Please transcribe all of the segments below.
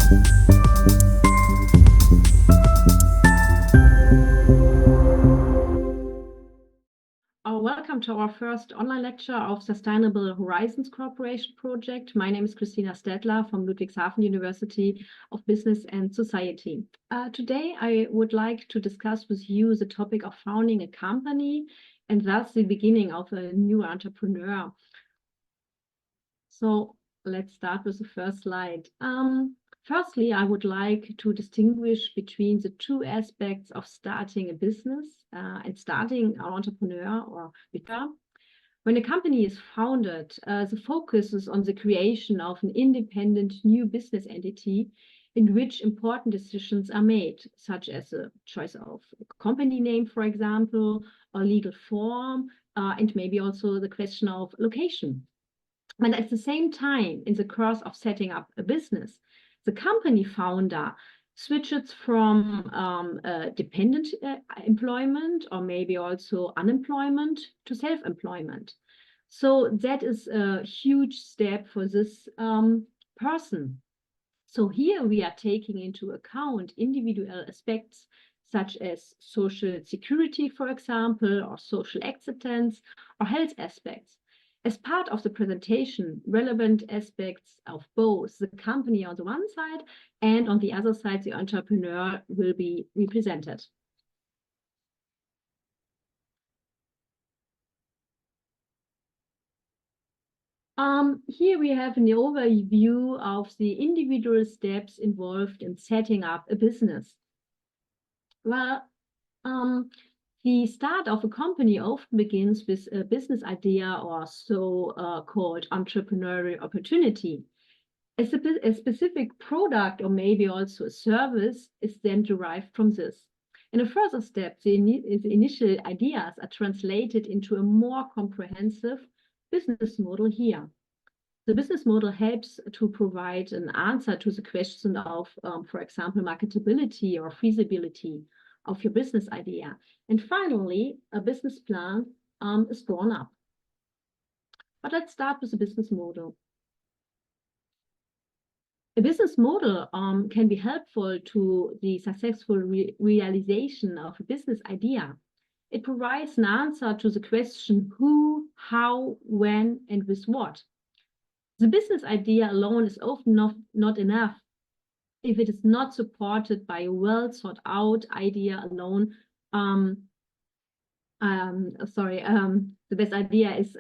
Welcome to our first online lecture of Sustainable Horizons Cooperation Project. My name is Christina Stadler from Ludwigshafen University of Business and Society. Today, I would like to discuss with you the topic of founding a company and thus the beginning of a new entrepreneur. So let's start with the first slide. Firstly, I would like to distinguish between the two aspects of starting a business and starting an entrepreneur or become. When a company is founded, the focus is on the creation of an independent new business entity in which important decisions are made, such as the choice of a company name, for example, or legal form, and maybe also the question of location. And at the same time, in the course of setting up a business, the company founder switches from dependent employment or maybe also unemployment to self-employment. So that is a huge step for this person. So here we are taking into account individual aspects such as social security, for example, or social acceptance or health aspects. As part of the presentation, relevant aspects of both the company on the one side and on the other side, the entrepreneur will be represented. Here we have an overview of the individual steps involved in setting up a business. Well, the start of a company often begins with a business idea or so-called entrepreneurial opportunity. A specific product or maybe also a service is then derived from this. In a further step, the initial ideas are translated into a more comprehensive business model here. The business model helps to provide an answer to the question of, for example, marketability or feasibility of your business idea. And finally, a business plan is drawn up. But let's start with the business model. A business model can be helpful to the successful realization of a business idea. It provides an answer to the question who, how, when, and with what. The business idea alone is often not enough if it is not supported by a well thought out idea alone. The best idea is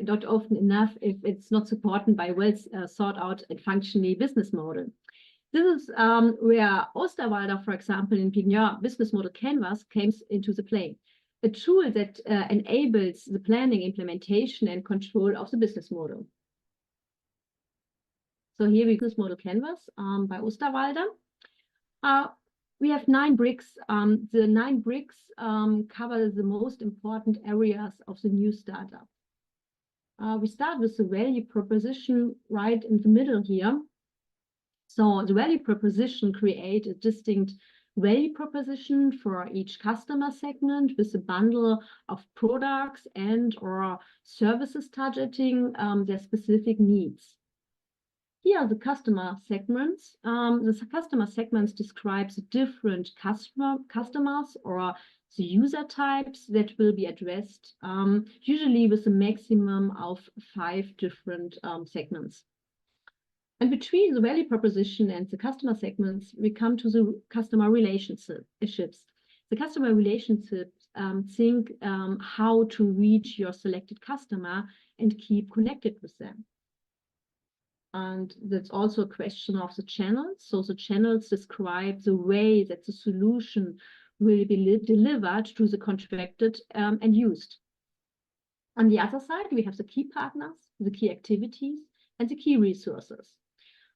not often enough if it's not supported by a well thought out and functionally business model. This is where Osterwalder, for example, in Pigneur business model canvas comes into the play. A tool that enables the planning, implementation, and control of the business model. So here we business model canvas by Osterwalder. We have 9 bricks. The 9 bricks cover the most important areas of the new startup. We start with the value proposition right in the middle here. So the value proposition creates a distinct value proposition for each customer segment with a bundle of products and or services targeting their specific needs. Here are the customer segments. The customer segments describes different customers or the user types that will be addressed, usually with a maximum of 5 different segments. And between the value proposition and the customer segments, we come to the customer relationships. The customer relationships think how to reach your selected customer and keep connected with them. And that's also a question of the channels. So the channels describe the way that the solution will be delivered to the contracted and used. On the other side, we have the key partners, the key activities, and the key resources.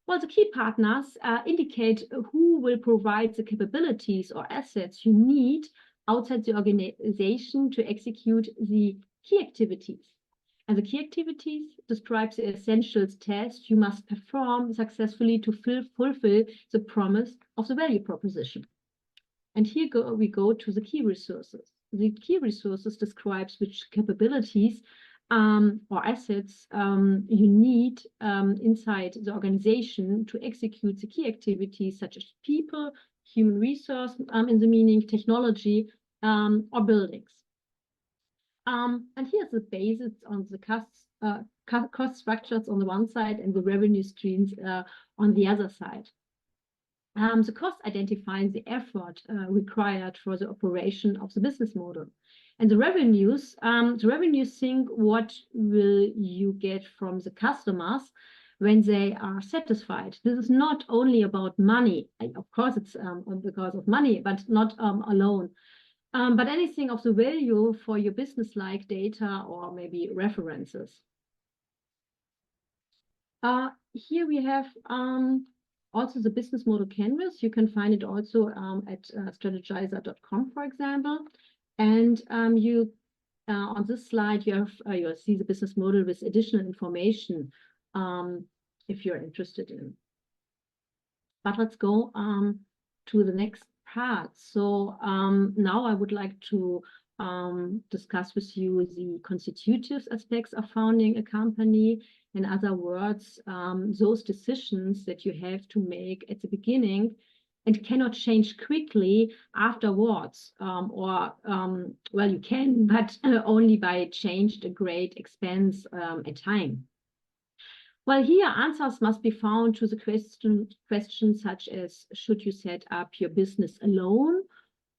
Well, the key partners indicate who will provide the capabilities or assets you need outside the organization to execute the key activities. And the key activities describes the essential tasks you must perform successfully to fulfill the promise of the value proposition. And here we go to the key resources. The key resources describes which capabilities or assets you need inside the organization to execute the key activities such as people, human resource, in the meaning technology, or buildings. And here's the basis on the cost structures on the one side and the revenue streams on the other side. The cost identifies the effort required for the operation of the business model. And the revenues think what will you get from the customers when they are satisfied. This is not only about money. Of course, it's because of money, but not alone. But anything of the value for your business, like data or maybe references. Here we have also the business model canvas. You can find it also at strategizer.com, for example. And you on this slide, you'll see the business model with additional information if you're interested in. But let's go to the next part. So now I would like to discuss with you the constitutive aspects of founding a company. In other words, those decisions that you have to make at the beginning and cannot change quickly afterwards, well, you can, but only by changed a great expense and time. Well, here answers must be found to the questions such as, should you set up your business alone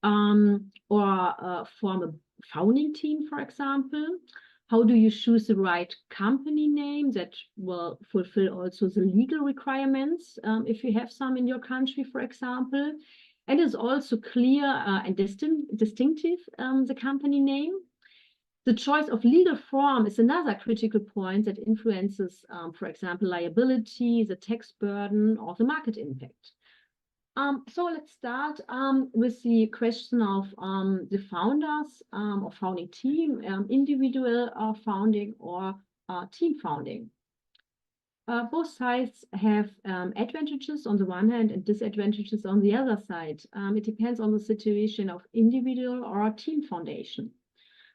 or form a founding team, for example? How do you choose the right company name that will fulfill also the legal requirements if you have some in your country, for example? And is also clear and distinctive, the company name. The choice of legal form is another critical point that influences, for example, liability, the tax burden, or the market impact. So let's start with the question of the founders or founding team, individual founding or team founding. Both sides have advantages on the one hand and disadvantages on the other side. It depends on the situation of individual or team foundation.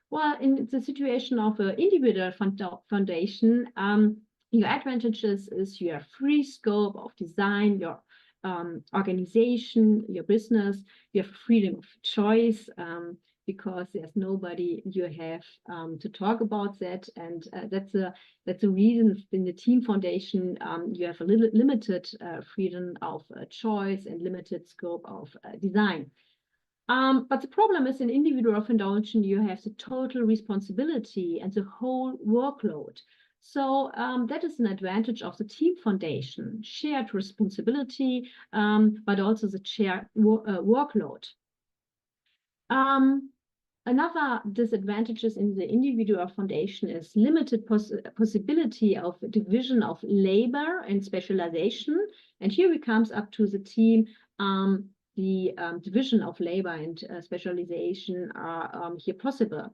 Well, in the situation of an individual foundation, your advantages is you have free scope of design, your organization, your business, you have freedom of choice because there's nobody you have to talk about that, and that's a reason in the team foundation you have a little limited freedom of choice and limited scope of design. But the problem is in individual foundation, you have the total responsibility and the whole workload. So that is an advantage of the team foundation, shared responsibility, but also the shared workload. Another disadvantages in the individual foundation is limited possibility of division of labor and specialization. And here we comes up to the team. The division of labor and specialization are here possible.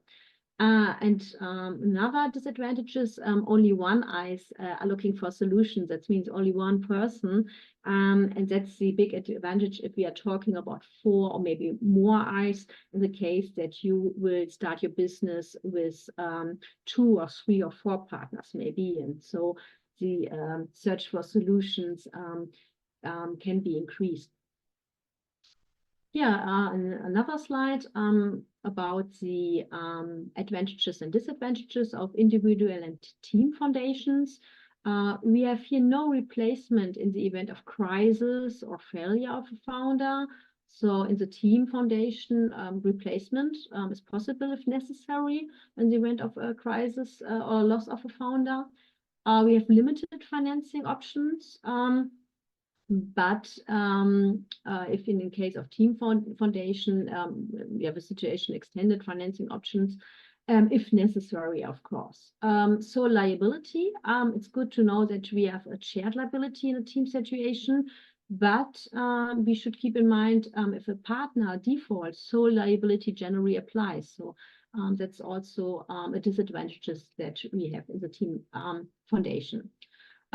And another disadvantage is only one eyes are looking for solutions. That means only one person. And that's the big advantage if we are talking about 4 or maybe more eyes in the case that you will start your business with 2 or 3 or 4 partners maybe. And so the search for solutions can be increased. Yeah, another slide about the advantages and disadvantages of individual and team foundations. We have here no replacement in the event of crisis or failure of a founder. So in the team foundation, replacement is possible if necessary in the event of a crisis or loss of a founder. We have limited financing options. But if in the case of team foundation, we have a situation extended financing options, if necessary, of course. So liability, it's good to know that we have a shared liability in a team situation, but we should keep in mind if a partner defaults, so liability generally applies. So that's also a disadvantage that we have in the team foundation.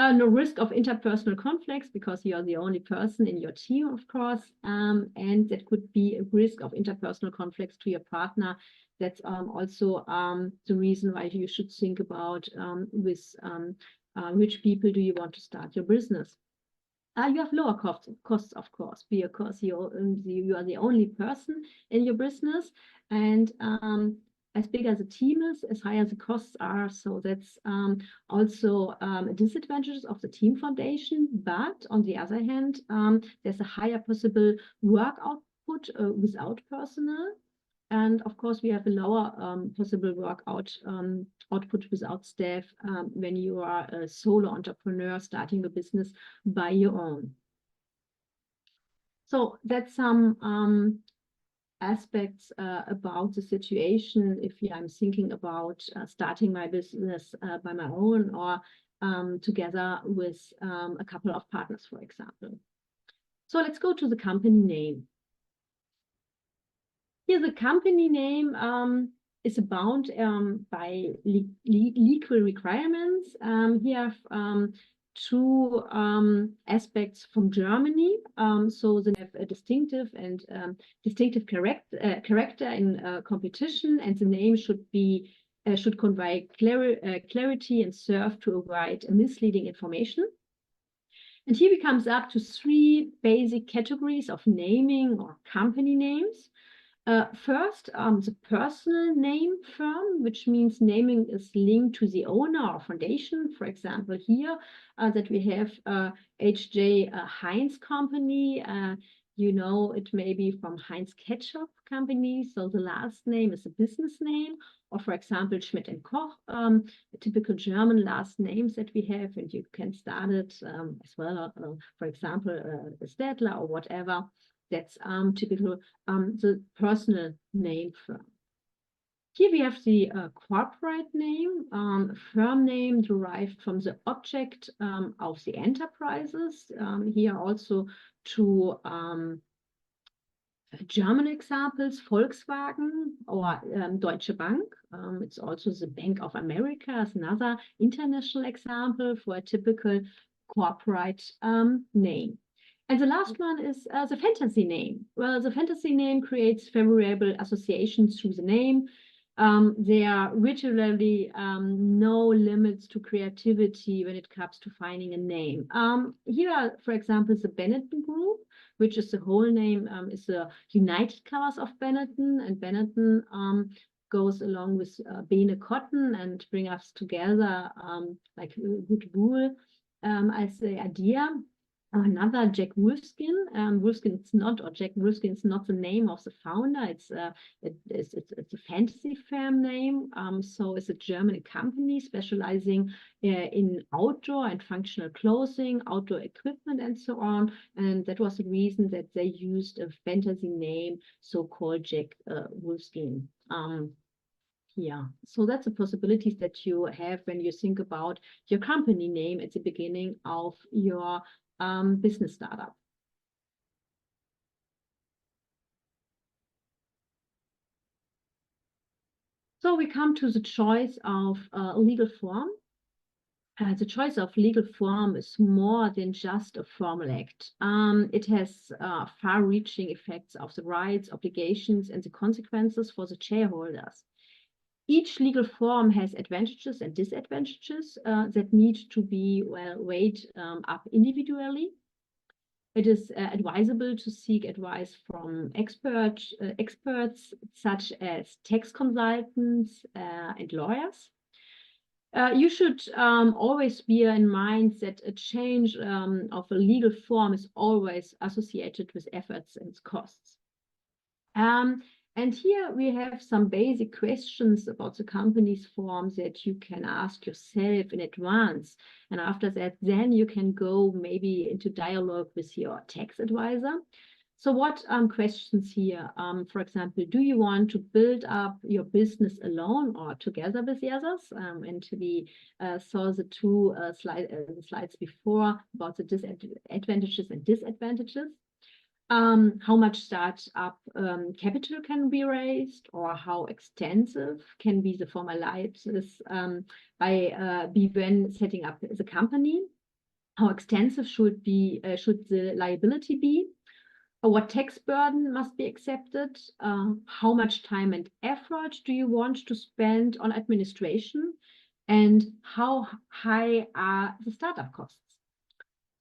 No risk of interpersonal conflicts because you are the only person in your team, of course, and that could be a risk of interpersonal conflicts to your partner that's also the reason why you should think about with which people do you want to start your business. You have lower costs, of course, because you are the only person in your business, and as big as the team is, as high as the costs are. So that's also a disadvantage of the team foundation. But on the other hand, there's a higher possible work output without personnel. And of course, we have a lower possible work output without staff when you are a solo entrepreneur starting a business by your own. So that's some aspects about the situation if I'm thinking about starting my business by my own or together with a couple of partners, for example. So let's go to the company name. Here, the company name is bound by legal requirements. Here have two aspects from Germany. So they have a distinctive character in competition, and the name should convey clarity and serve to avoid misleading information. And here we comes up to three basic categories of naming or company names. First, the personal name firm, which means naming is linked to the owner or foundation. For example, here that we have H.J. Heinz Company. You know, it may be from Heinz Ketchup Company. So the last name is a business name. Or for example, Schmidt & Koch, typical German last names that we have. And you can start it as well, for example, Stadler or whatever. That's typical, the personal name firm. Here we have the corporate name, firm name derived from the object of the enterprises. Here also two German examples, Volkswagen or Deutsche Bank. It's also the Bank of America as another international example for a typical corporate name. And the last one is the fantasy name. Well, the fantasy name creates favorable associations through the name. There are literally no limits to creativity when it comes to finding a name. Here are, for example, the Benetton Group, which is the whole name is the United Colors of Benetton, and Benetton goes along with Bene Cotton and bring us together like good wool as the idea. Another Jack Wolfskin. Wolfskin is not, or Jack Wolfskin is not the name of the founder. It's a fantasy firm name. So it's a German company specializing in outdoor and functional clothing, outdoor equipment, and so on. And that was the reason that they used a fantasy name, so-called Jack Wolfskin. Yeah, so that's the possibilities that you have when you think about your company name at the beginning of your business startup. So we come to the choice of legal form. The choice of legal form is more than just a formal act. It has far-reaching effects of the rights, obligations, and the consequences for the shareholders. Each legal form has advantages and disadvantages that need to be weighed up individually. It is advisable to seek advice from experts such as tax consultants and lawyers. You should always bear in mind that a change of a legal form is always associated with efforts and costs. And here we have some basic questions about the company's form that you can ask yourself in advance. And after that, then you can go maybe into dialogue with your tax advisor. So what questions here? For example, do you want to build up your business alone or together with the others? And we saw the two slides before about the advantages and disadvantages. How much startup capital can be raised, or how extensive can be the formalities be when setting up the company? How extensive should the liability be? What tax burden must be accepted? How much time and effort do you want to spend on administration? And how high are the startup costs?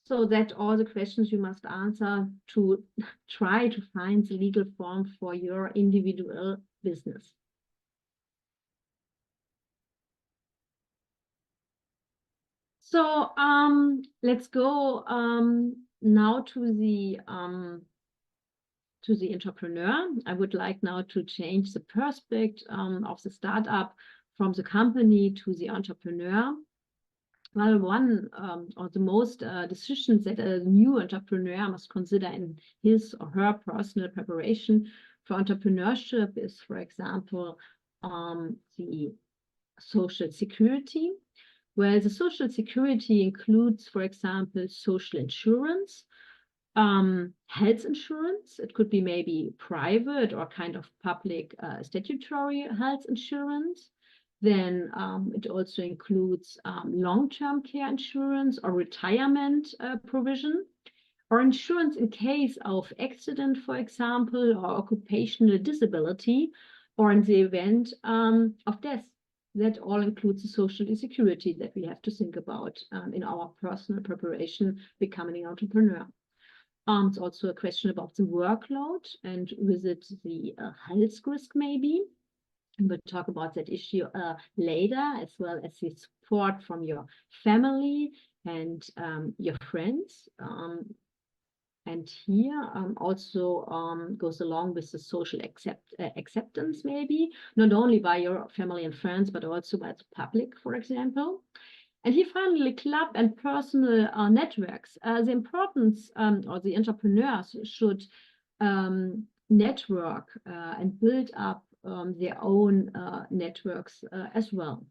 So that all the questions you must answer to try to find the legal form for your individual business. So let's go now to the entrepreneur. I would like now to change the perspective of the startup from the company to the entrepreneur. Well, one of the most decisions that a new entrepreneur must consider in his or her personal preparation for entrepreneurship is, for example, the social security. Well, the social security includes, for example, social insurance, health insurance. It could be maybe private or kind of public statutory health insurance. Then it also includes long-term care insurance or retirement provision, or insurance in case of accident, for example, or occupational disability, or in the event of death. That all includes the social security that we have to think about in our personal preparation becoming an entrepreneur. It's also a question about the workload and with it the health risk maybe. And we'll talk about that issue later, as well as the support from your family and your friends. And here also goes along with the social acceptance, maybe, not only by your family and friends, but also by the public, for example. And here finally, club and personal networks. The importance or the entrepreneurs should network and build up their own networks as well.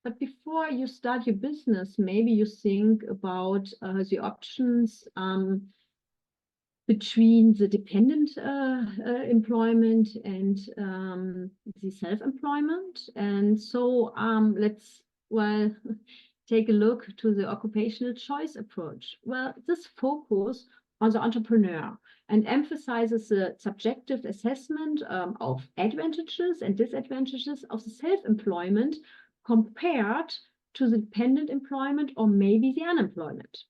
But before you start your business, maybe you think about the options between the dependent employment and the self-employment. And so let's, well, take a look to the occupational choice approach. Well, this focus on the entrepreneur and emphasizes the subjective assessment of advantages and disadvantages of the self-employment compared to the dependent employment or maybe the unemployment.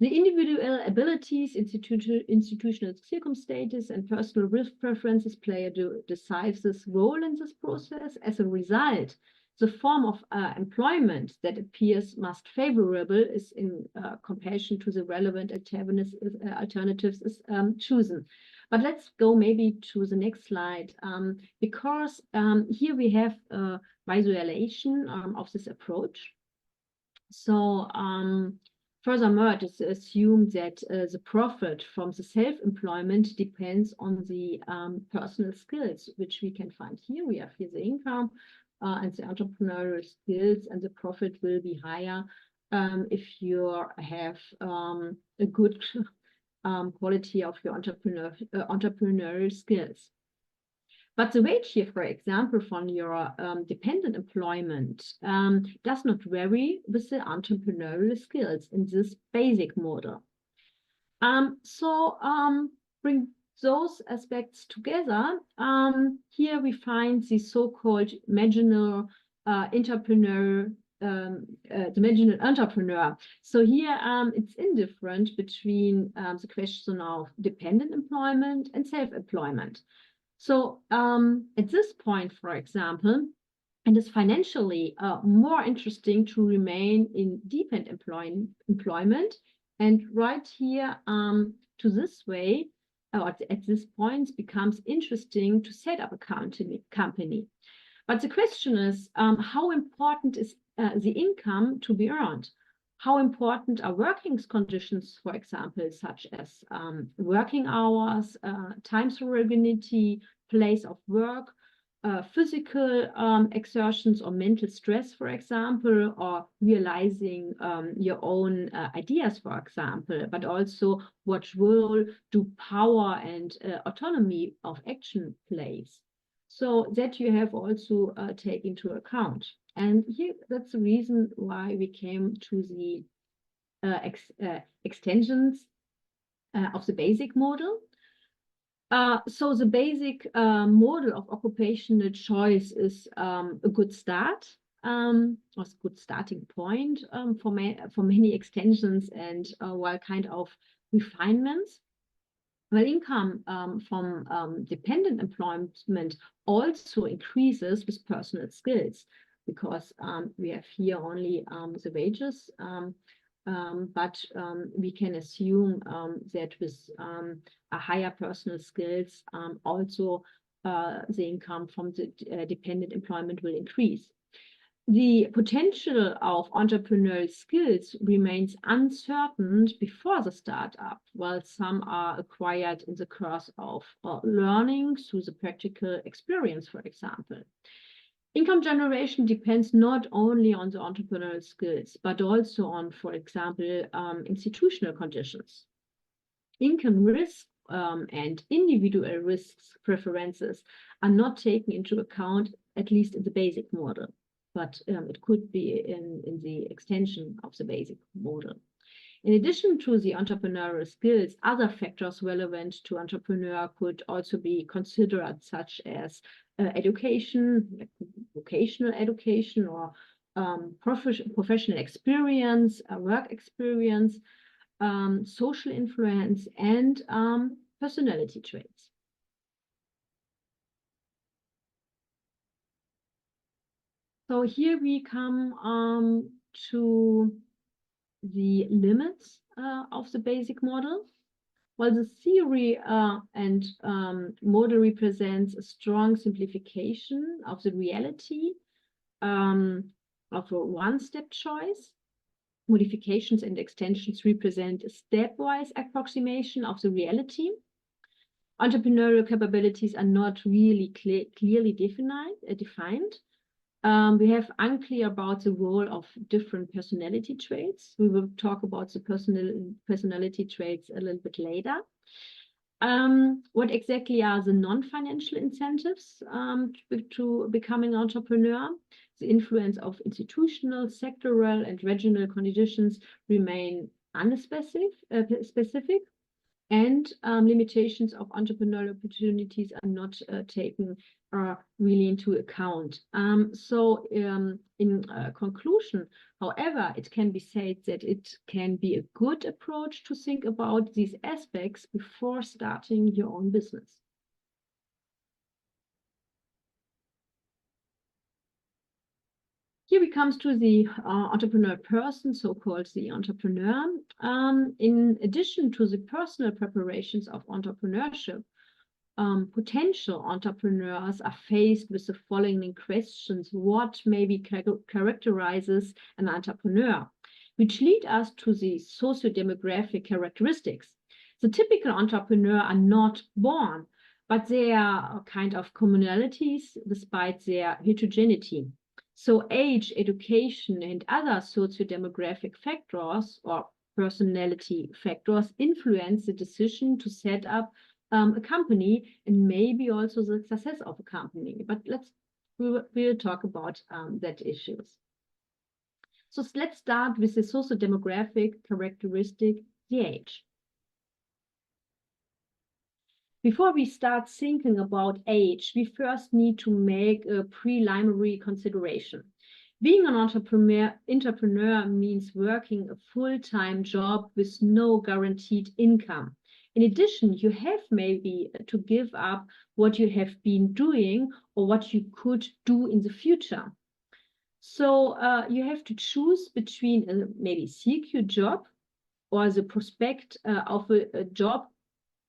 The individual abilities, institutional circumstances, and personal risk preferences play a decisive role in this process. As a result, the form of employment that appears most favorable is in comparison to the relevant alternatives is chosen. But let's go maybe to the next slide, because here we have a visualization of this approach. So furthermore, it is assumed that the profit from the self-employment depends on the personal skills, which we can find here. We have here the income and the entrepreneurial skills, and the profit will be higher if you have a good quality of your entrepreneurial skills. But the wage here, for example, from your dependent employment does not vary with the entrepreneurial skills in this basic model. Bring those aspects together. Here we find the so-called marginal entrepreneur. The marginal entrepreneur. So here it's indifferent between the question of dependent employment and self-employment. So at this point, for example, it is financially more interesting to remain in dependent employment, and right here to this way, at this point, becomes interesting to set up a company. But the question is, how important is the income to be earned? How important are working conditions, for example, such as working hours, time sovereignty, place of work, physical exertions or mental stress, for example, or realizing your own ideas, for example, but also what role do power and autonomy of action plays. So that you have also take into account. And here, that's the reason why we came to the extensions of the basic model. So the basic model of occupational choice is a good start, or a good starting point for many extensions and while kind of refinements. Well, income from dependent employment also increases with personal skills, because we have here only the wages, but we can assume that with a higher personal skills, also the income from the dependent employment will increase. The potential of entrepreneurial skills remains uncertain before the startup, while some are acquired in the course of learning through the practical experience, for example. Income generation depends not only on the entrepreneurial skills, but also on, for example, institutional conditions. Income risk and individual risks preferences are not taken into account, at least in the basic model, but it could be in the extension of the basic model. In addition to the entrepreneurial skills, other factors relevant to entrepreneur could also be considered, such as education, like vocational education, or professional experience, work experience, social influence, and personality traits. So here we come to the limits of the basic model. While the theory and model represents a strong simplification of the reality of a one-step choice, modifications and extensions represent a stepwise approximation of the reality. Entrepreneurial capabilities are not really clearly defined. We have unclear about the role of different personality traits. We will talk about the personality traits a little bit later. What exactly are the non-financial incentives to becoming an entrepreneur? The influence of institutional, sectoral, and regional conditions remain unspecific, and limitations of entrepreneurial opportunities are not taken really into account. So in conclusion, however, it can be said that it can be a good approach to think about these aspects before starting your own business. Here we come to the entrepreneur person, so-called the entrepreneur. In addition to the personal preparations of entrepreneurship, potential entrepreneurs are faced with the following questions: what maybe characterizes an entrepreneur, which lead us to the socio-demographic characteristics. The typical entrepreneur are not born, but they are kind of commonalities despite their heterogeneity. So age, education, and other socio-demographic factors or personality factors influence the decision to set up a company, and maybe also the success of a company. But we'll talk about that issues. So let's start with the socio-demographic characteristic, the age. Before we start thinking about age, we first need to make a preliminary consideration. Being an entrepreneur means working a full-time job with no guaranteed income. In addition, you have maybe to give up what you have been doing or what you could do in the future. So you have to choose between a maybe secure job or the prospect of a job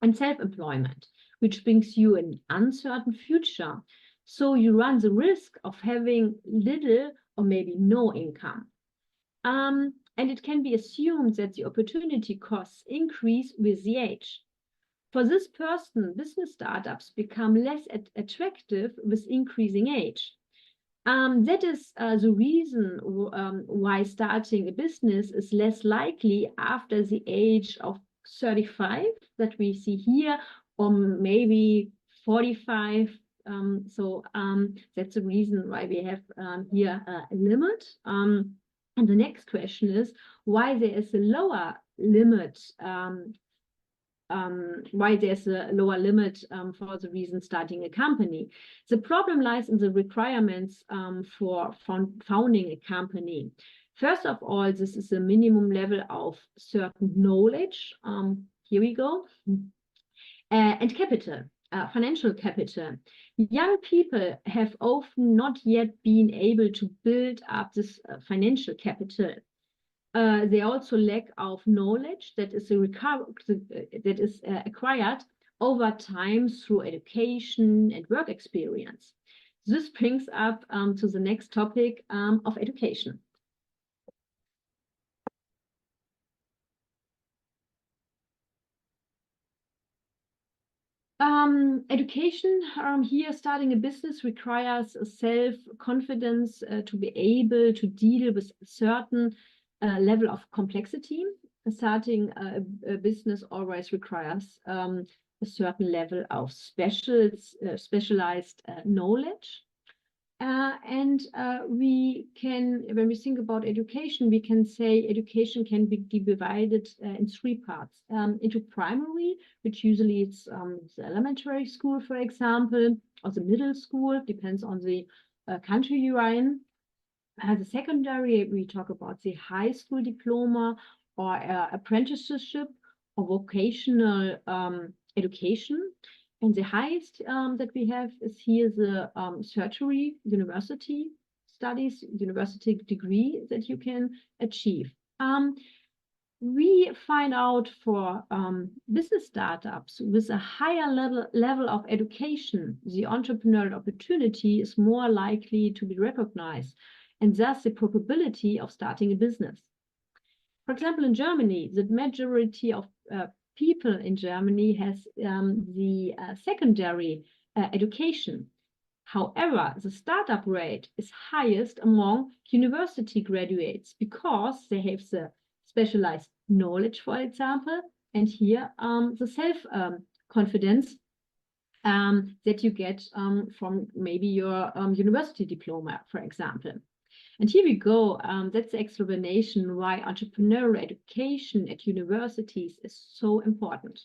and self-employment, which brings you an uncertain future. So you run the risk of having little or maybe no income. And it can be assumed that the opportunity costs increase with the age. For this person, business startups become less attractive with increasing age. That is the reason why starting a business is less likely after the age of 35 that we see here, or maybe 45. So that's the reason why we have here a limit. And the next question is why there is a lower limit why there's a lower limit for the reason starting a company. The problem lies in the requirements for founding a company. First of all, this is a minimum level of certain knowledge. Here we go. And capital, financial capital. Young people have often not yet been able to build up this financial capital. They also lack of knowledge that is acquired over time through education and work experience. This brings up to the next topic of education. Education here, starting a business requires self-confidence to be able to deal with a certain level of complexity. Starting a business always requires a certain level of specialized knowledge. We can, when we think about education, we can say education can be divided in three parts. Into primary, which usually it's the elementary school, for example, or the middle school, depends on the country you are in. The secondary, we talk about the high school diploma or apprenticeship or vocational education. And the highest that we have is here the tertiary university studies, university degree that you can achieve. We find out for business startups with a higher level of education, the entrepreneurial opportunity is more likely to be recognized, and thus the probability of starting a business. For example, in Germany, the majority of people in Germany has the secondary education. However, the startup rate is highest among university graduates because they have the specialized knowledge, for example, and here the self-confidence that you get from maybe your university diploma, for example. And here we go. That's the explanation why entrepreneurial education at universities is so important.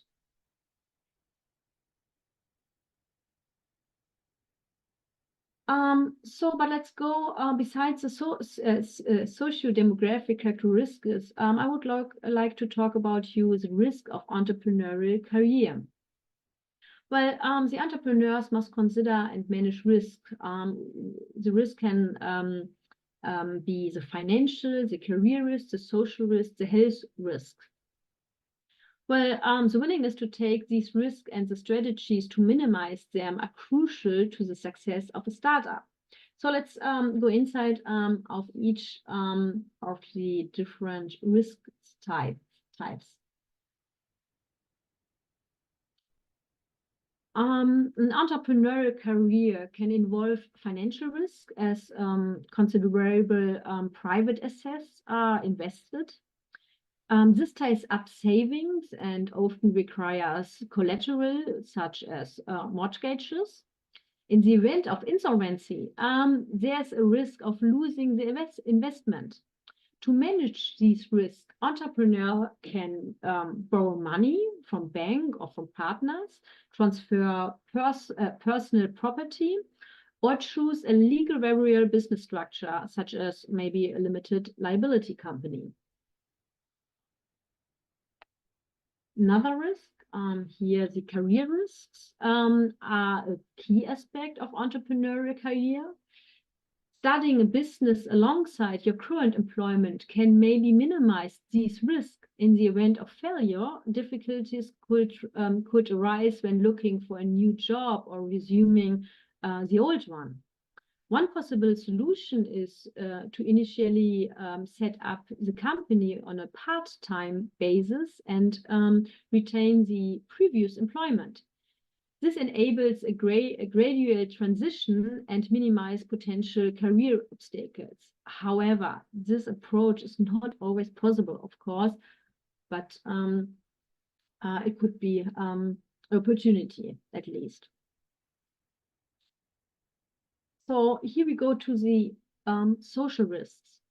But let's go besides the socio-demographic characteristics. I would like to talk about the risk of entrepreneurial career. Well, the entrepreneurs must consider and manage risk. The risk can be the financial, the career risk, the social risk, the health risk. Well, the willingness to take these risks and the strategies to minimize them are crucial to the success of a startup. So let's go inside of each of the different risk types. An entrepreneurial career can involve financial risk as considerable private assets are invested. This ties up savings and often requires collateral such as mortgages. In the event of insolvency, there's a risk of losing the investment. To manage these risks, entrepreneur can borrow money from bank or from partners, transfer personal property, or choose a legal variable business structure, such as maybe a limited liability company. Another risk, here the career risks are a key aspect of entrepreneurial career. Starting a business alongside your current employment can maybe minimize these risks. In the event of failure, difficulties could arise when looking for a new job or resuming the old one. One possible solution is to initially set up the company on a part-time basis and retain the previous employment. This enables a gradual transition and minimize potential career obstacles. However, this approach is not always possible, of course, but it could be an opportunity at least. So here we go to the social risks.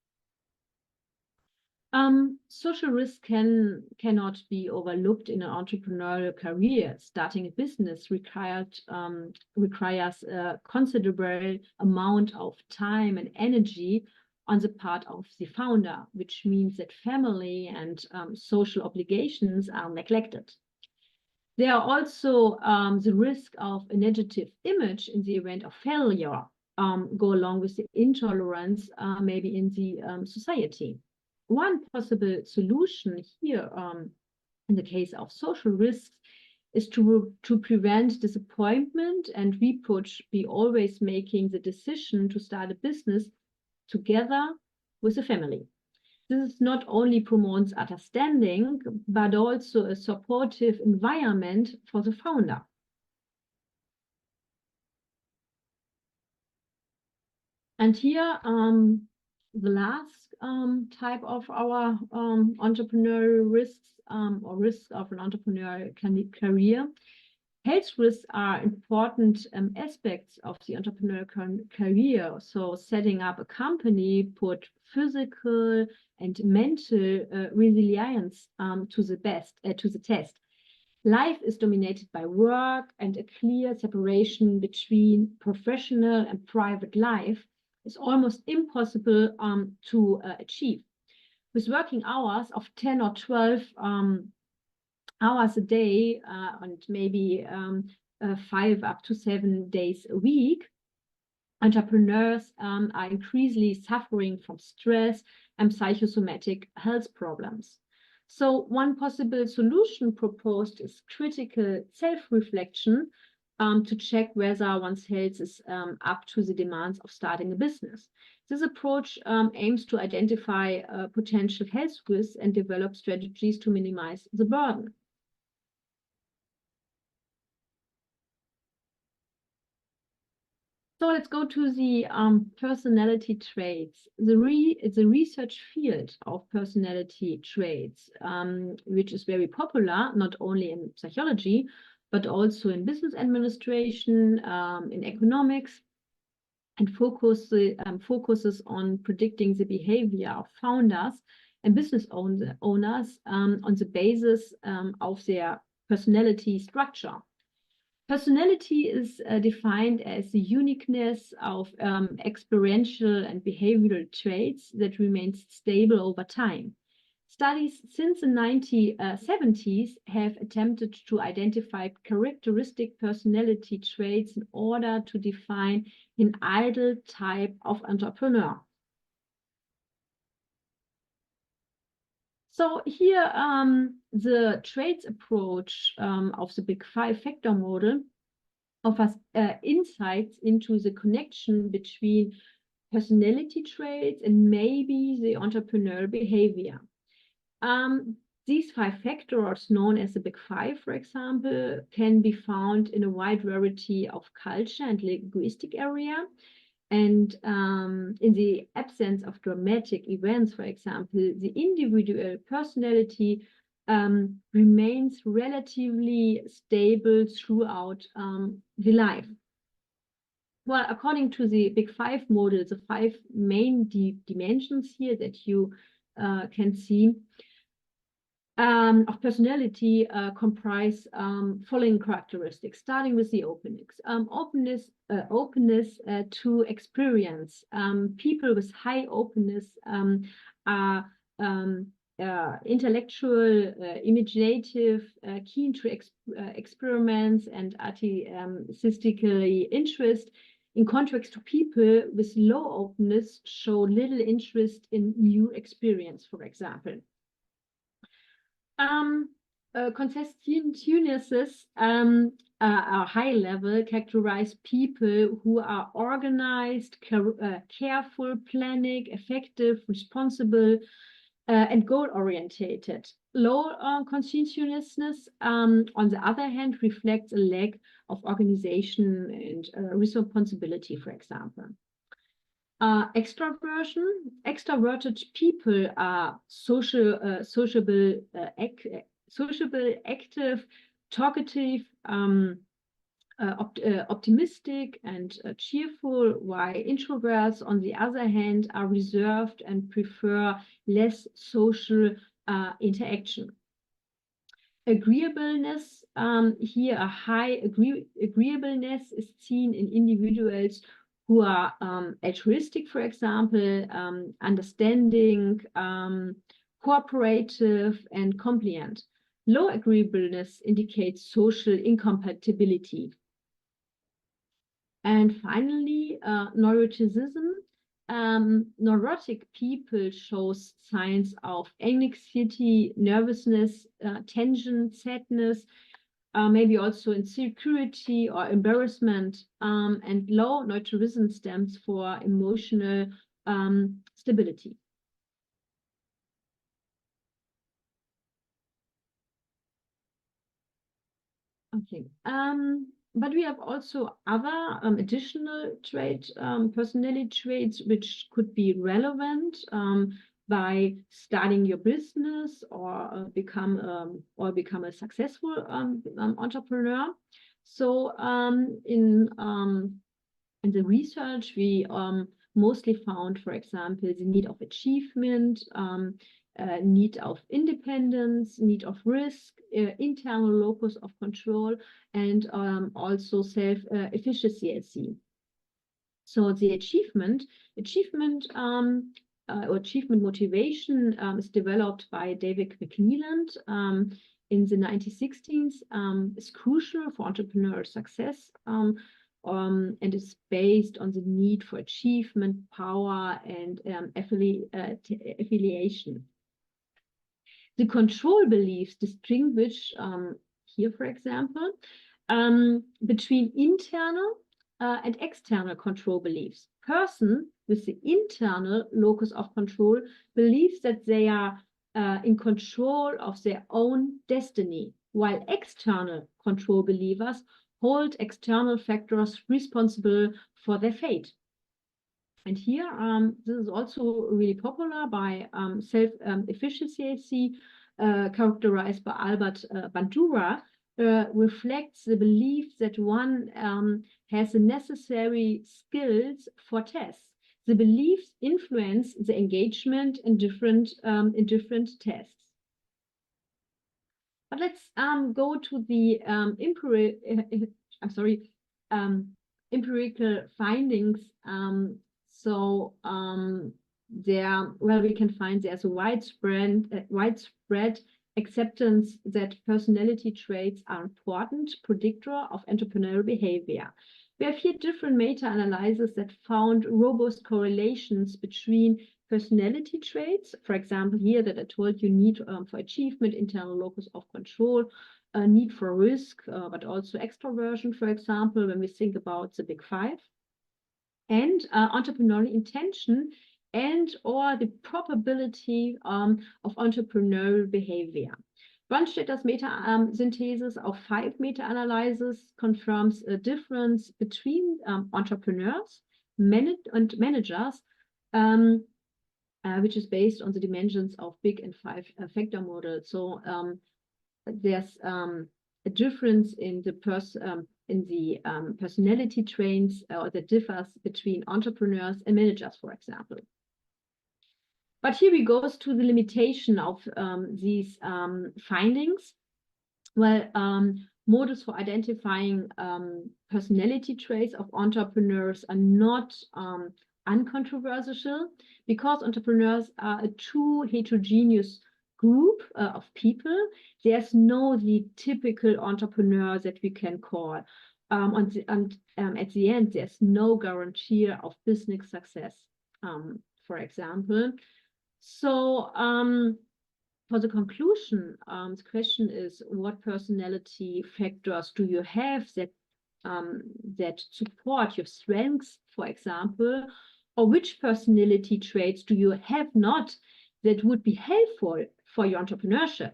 Social risk cannot be overlooked in an entrepreneurial career. Starting a business requires a considerable amount of time and energy on the part of the founder, which means that family and social obligations are neglected. There are also the risk of a negative image in the event of failure go along with the intolerance maybe in the society. One possible solution here in the case of social risks is to prevent disappointment and reproach be always making the decision to start a business together with the family. This not only promotes understanding, but also a supportive environment for the founder. And here, the last type of our entrepreneurial risks or risks of an entrepreneurial career. Health risks are important aspects of the entrepreneurial career. So setting up a company put physical and mental resilience to the test. Life is dominated by work, and a clear separation between professional and private life is almost impossible to achieve. With working hours of 10 or 12 hours a day and maybe 5 up to 7 days a week, entrepreneurs are increasingly suffering from stress and psychosomatic health problems. So one possible solution proposed is critical self-reflection to check whether one's health is up to the demands of starting a business. This approach aims to identify potential health risks and develop strategies to minimize the burden. So let's go to the personality traits. The research field of personality traits, which is very popular, not only in psychology, but also in business administration, in economics, and focuses on predicting the behavior of founders and business owners on the basis of their personality structure. Personality is defined as the uniqueness of experiential and behavioral traits that remains stable over time. Studies since the 1970s have attempted to identify characteristic personality traits in order to define an ideal type of entrepreneur. So here, the traits approach of the Big Five factor model offers insights into the connection between personality traits and maybe the entrepreneurial behavior. These 5 factors, known as the Big Five, for example, can be found in a wide variety of culture and linguistic area. And in the absence of dramatic events, for example, the individual personality remains relatively stable throughout the life. Well, according to the Big Five model, the 5 main dimensions here that you can see of personality comprise following characteristics, starting with the openness. Openness to experience. People with high openness are intellectual, imaginative, keen to experiments, and artistically interested. In contrast to people with low openness, show little interest in new experience, for example. Conscientiousness a high level characterize people who are organized, careful, planning, effective, responsible, and goal-orientated. Low conscientiousness, on the other hand, reflects a lack of organization and responsibility, for example. Extroversion. Extroverted people are sociable, active, talkative, optimistic and cheerful, while introverts, on the other hand, are reserved and prefer less social interaction. Agreeableness, here a high agreeableness is seen in individuals who are altruistic, for example, understanding, cooperative, and compliant. Low agreeableness indicates social incompatibility. And finally, neuroticism. Neurotic people show signs of anxiety, nervousness, tension, sadness, maybe also insecurity or embarrassment, and low neuroticism stems for emotional stability. Okay. But we have also other additional personality traits which could be relevant by starting your business or become a successful entrepreneur. So in the research, we mostly found, for example, the need of achievement, need of independence, need of risk, internal locus of control, and also self-efficacy. So the achievement motivation is developed by David McClelland in the 1960s, is crucial for entrepreneurial success, and is based on the need for achievement, power, and affiliation. The control beliefs distinguish here, for example, between internal and external control beliefs. Person with the internal locus of control believes that they are in control of their own destiny, while external control believers hold external factors responsible for their fate. And here, this is also really popular by self-efficacy, characterized by Albert Bandura, reflects the belief that one has the necessary skills for tests. The beliefs influence the engagement in different tests. But let's go to the empirical findings. We can find there's a widespread acceptance that personality traits are important predictor of entrepreneurial behavior. We have here different meta-analyses that found robust correlations between personality traits, for example, here that I told you, need for achievement, internal locus of control, need for risk, but also extroversion, for example, when we think about the big five, and entrepreneurial intention and or the probability of entrepreneurial behavior. Brandstätter's meta-synthesis of 5 meta-analyses confirms a difference between entrepreneurs and managers, which is based on the dimensions of big and 5 factor model. So there's a difference in the personality traits that differs between entrepreneurs and managers, for example. But here we go to the limitation of these findings. Well, models for identifying personality traits of entrepreneurs are not uncontroversial, because entrepreneurs are a too heterogeneous group of people. There's no the typical entrepreneur that we can call. At the end, there's no guarantee of business success, for example. So for the conclusion, the question is, what personality factors do you have that support your strengths, for example, or which personality traits do you have not that would be helpful for your entrepreneurship?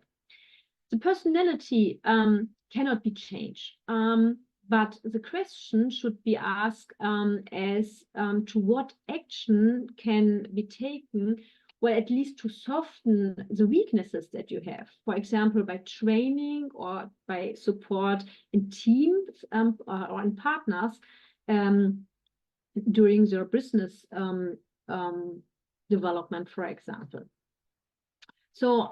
The personality cannot be changed, but the question should be asked as to what action can be taken well, at least to soften the weaknesses that you have, for example, by training or by support in teams or in partners during their business development, for example. So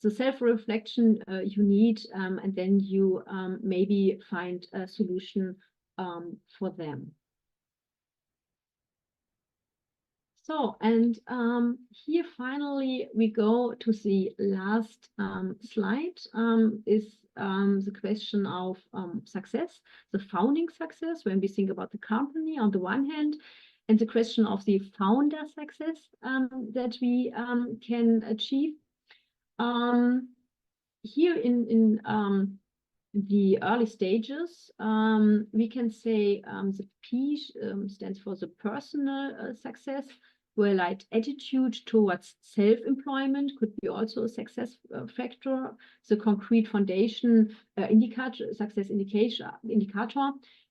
the self-reflection you need, and then you maybe find a solution for them. So, and here finally we go to the last slide, is the question of success, the founding success, when we think about the company on the one hand, and the question of the founder success that we can achieve. Here in the early stages, we can say the P stands for the personal success, where like attitude towards self-employment could be also a success factor. The concrete foundation success indicator,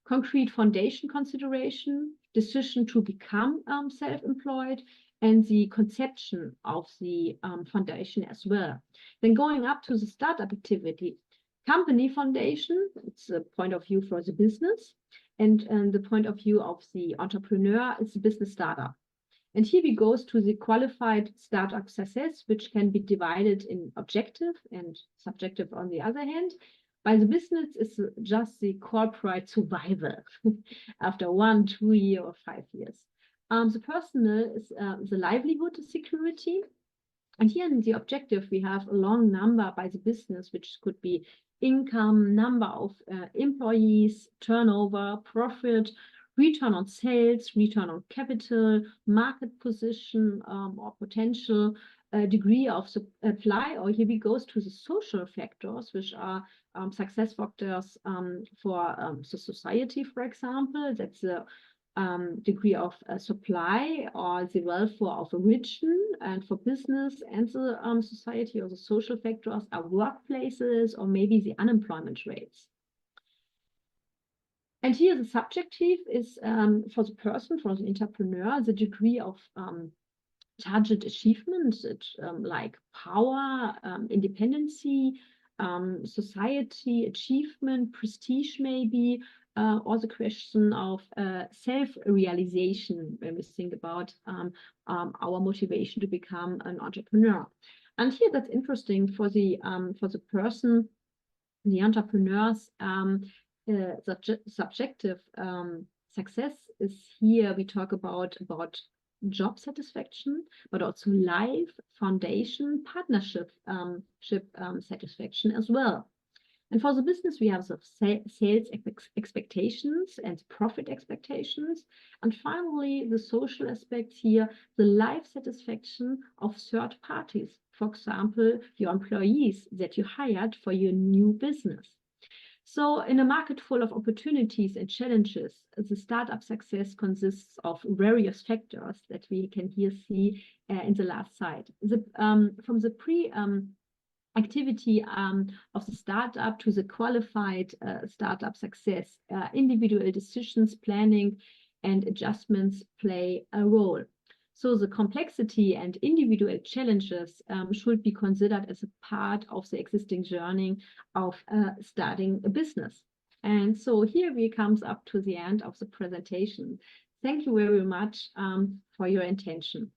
concrete foundation consideration, decision to become self-employed, and the conception of the foundation as well. Then going up to the startup activity, company foundation, it's a point of view for the business, and the point of view of the entrepreneur is the business startup. And here we go to the qualified startup success, which can be divided in objective and subjective on the other hand. By the business is just the corporate survival after 1, 2 years or 5 years. The personal is the livelihood security. And here in the objective, we have a long number by the business, which could be income, number of employees, turnover, profit, return on sales, return on capital, market position, or potential degree of supply. Or here we go to the social factors, which are success factors for the society, for example. That's the degree of supply or the welfare of a region, and for business and the society or the social factors are workplaces or maybe the unemployment rates. And here the subjective is for the person, for the entrepreneur, the degree of target achievement, like power, independency, society achievement, prestige maybe, or the question of self-realization when we think about our motivation to become an entrepreneur. And here that's interesting for the person, the entrepreneurs. Subjective success is here we talk about job satisfaction, but also life, foundation, partnership satisfaction as well. And for the business, we have the sales expectations and profit expectations. And finally, the social aspects here, the life satisfaction of third parties. For example, your employees that you hired for your new business. So in a market full of opportunities and challenges, the startup success consists of various factors that we can here see in the last slide. From the activity of the startup to the qualified startup success, individual decisions, planning, and adjustments play a role. So the complexity and individual challenges should be considered as a part of the existing journey of starting a business. And so here we comes up to the end of the presentation. Thank you very much for your attention.